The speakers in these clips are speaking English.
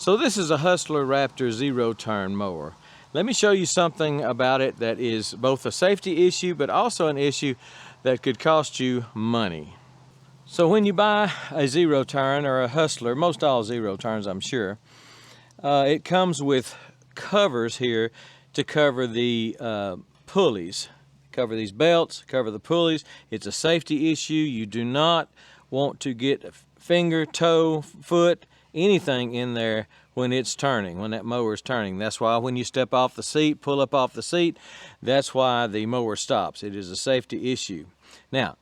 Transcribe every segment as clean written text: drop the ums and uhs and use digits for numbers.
So this is a Hustler Raptor zero-turn mower. Let me show you something about it that is both a safety issue but also an issue that could cost you money. So when you buy a zero-turn or a Hustler, most all zero-turns I'm sure, it comes with covers here to cover the pulleys. Cover these belts, cover the pulleys. It's a safety issue. You do not want to get finger, toe, foot, anything in there when it's turning, when that mower is turning. That's why when you step off the seat, pull up off the seat, that's why the mower stops. It is a safety issue. Now,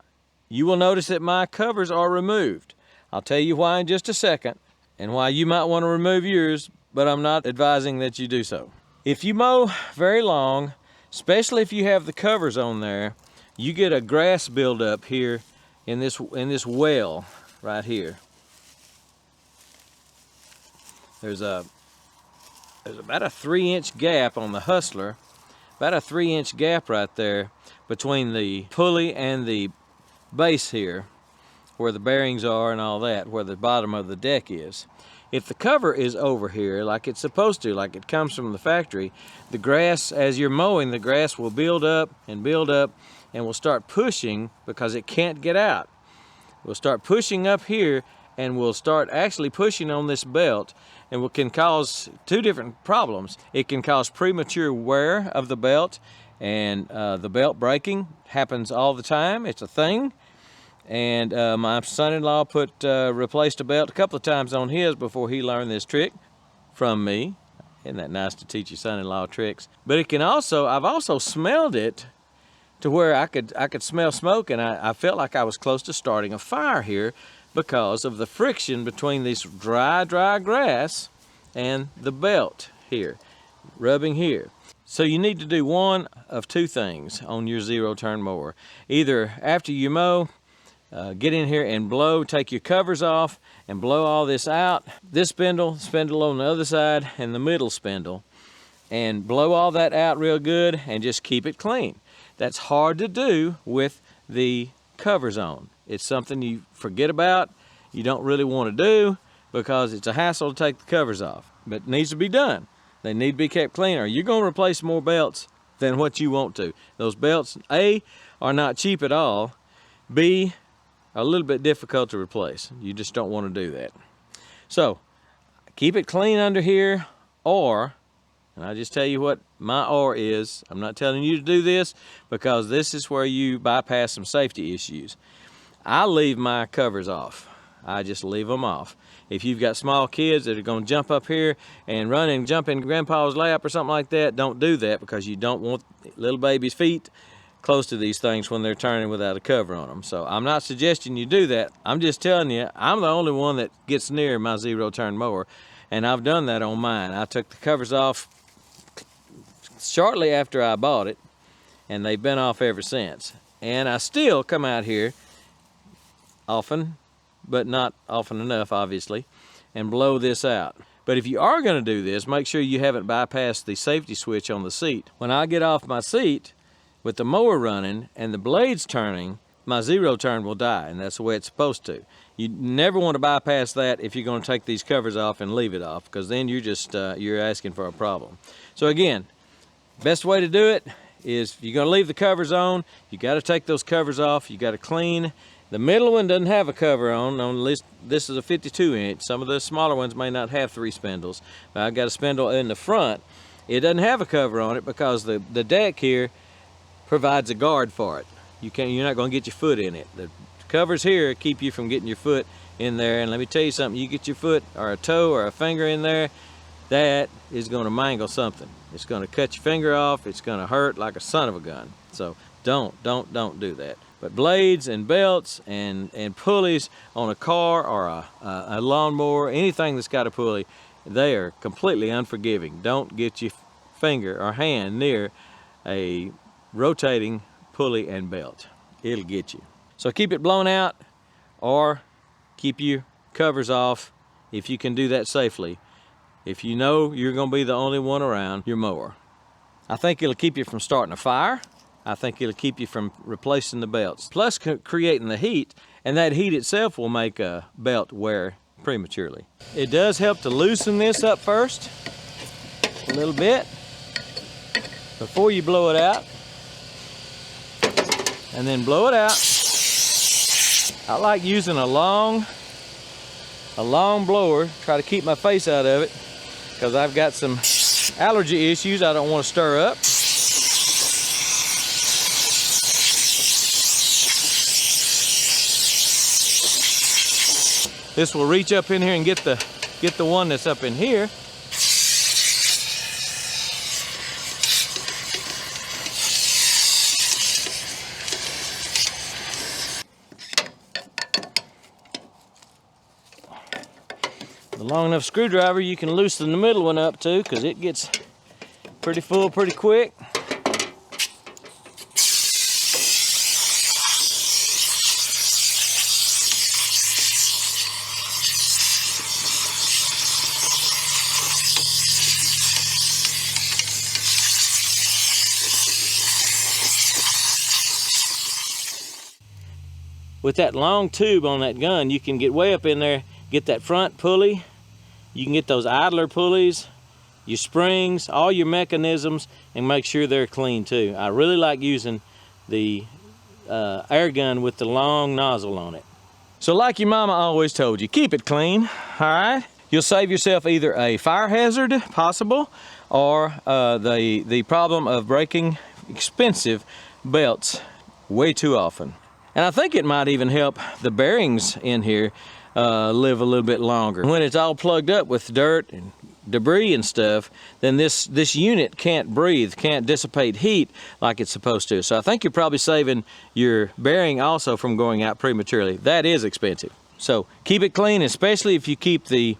you will notice that my covers are removed. I'll tell you why in just a second and why you might want to remove yours, but I'm not advising that you do so. If you mow very long, especially if you have the covers on there, you get a grass buildup here in this well right here. There's about a 3-inch gap on the Hustler, about a 3-inch gap right there between the pulley and the base here, where the bearings are and all that, where the bottom of the deck is. If the cover is over here like it's supposed to, like it comes from the factory, the grass, as you're mowing, the grass will build up and will start pushing because it can't get out. We'll start pushing up here and we'll start actually pushing on this belt, and can cause two different problems. It can cause premature wear of the belt, and the belt breaking happens all the time. It's a thing. And my son-in-law replaced a belt a couple of times on his before he learned this trick from me. Isn't that nice to teach your son-in-law tricks? But it can also, I've also smelled it to where I could smell smoke, and I felt like I was close to starting a fire here because of the friction between this dry grass and the belt here, rubbing here. So you need to do one of two things on your zero-turn mower. Either after you mow, get in here and blow, take your covers off and blow all this out. This spindle on the other side, and the middle spindle, and blow all that out real good and just keep it clean. That's hard to do with the covers on. It's something you forget about, you don't really want to do because it's a hassle to take the covers off, but it needs to be done. They need to be kept clean, or you're going to replace more belts than what you want to. Those belts, A, are not cheap at all, B, a little bit difficult to replace. You just don't want to do that. So keep it clean under here, or, and I just tell you what my or is. I'm not telling you to do this because this is where you bypass some safety issues. I leave my covers off. I just leave them off. If you've got small kids that are going to jump up here and run and jump in grandpa's lap or something like that, don't do that because you don't want little baby's feet close to these things when they're turning without a cover on them. So I'm not suggesting you do that. I'm just telling you, I'm the only one that gets near my zero-turn mower, and I've done that on mine. I took the covers off shortly after I bought it, and they've been off ever since. And I still come out here often, but not often enough, obviously, and blow this out. But if you are going to do this, make sure you haven't bypassed the safety switch on the seat. When I get off my seat, with the mower running and the blades turning, my zero-turn will die, and that's the way it's supposed to. You never want to bypass that if you're going to take these covers off and leave it off, because then you're just you're asking for a problem. So again, best way to do it is, if you're going to leave the covers on, you got to take those covers off. You got to clean. The middle one doesn't have a cover on this is a 52-inch. Some of the smaller ones may not have 3 spindles. But I've got a spindle in the front. It doesn't have a cover on it because the deck here provides a guard for it. You're not going to get your foot in it. The covers here keep you from getting your foot in there, and let me tell you something, you get your foot or a toe or a finger in there, that is going to mangle something. It's going to cut your finger off. It's going to hurt like a son of a gun. So don't do that. But blades and belts and pulleys on a car or a lawnmower, anything that's got a pulley, they are completely unforgiving. Don't get your finger or hand near a rotating pulley and belt. It'll get you. So keep it blown out or keep your covers off if you can do that safely. If you know you're going to be the only one around your mower. I think it'll keep you from starting a fire. I think it'll keep you from replacing the belts. Plus creating the heat, and that heat itself will make a belt wear prematurely. It does help to loosen this up first a little bit before you blow it out, and then blow it out. I like using a long blower, try to keep my face out of it, because I've got some allergy issues I don't want to stir up. This will reach up in here and get the one that's up in here. The long enough screwdriver, you can loosen the middle one up too, because it gets pretty full pretty quick. With that long tube on that gun, you can get way up in there, get that front pulley. You can get those idler pulleys, your springs, all your mechanisms, and make sure they're clean too. I really like using the air gun with the long nozzle on it. So like your mama always told you, keep it clean, all right? You'll save yourself either a fire hazard possible, or the problem of breaking expensive belts way too often. And I think it might even help the bearings in here live a little bit longer. When it's all plugged up with dirt and debris and stuff, then this unit can't breathe, can't dissipate heat like it's supposed to. So I think you're probably saving your bearing also from going out prematurely. That is expensive. So keep it clean, especially if you keep the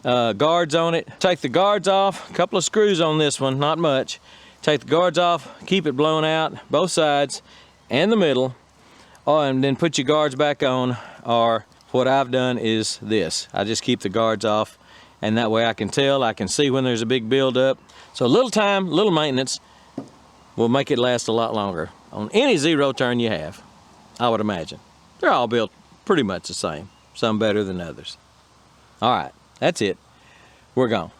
guards on it. Take the guards off, a couple of screws on this one, not much. Take the guards off, keep it blown out, both sides and the middle. Oh, and then put your guards back on, or what I've done is this. I just keep the guards off, and that way I can tell, I can see when there's a big buildup. So a little time, little maintenance will make it last a lot longer on any zero turn you have, I would imagine. They're all built pretty much the same, some better than others. All right, that's it. We're gone.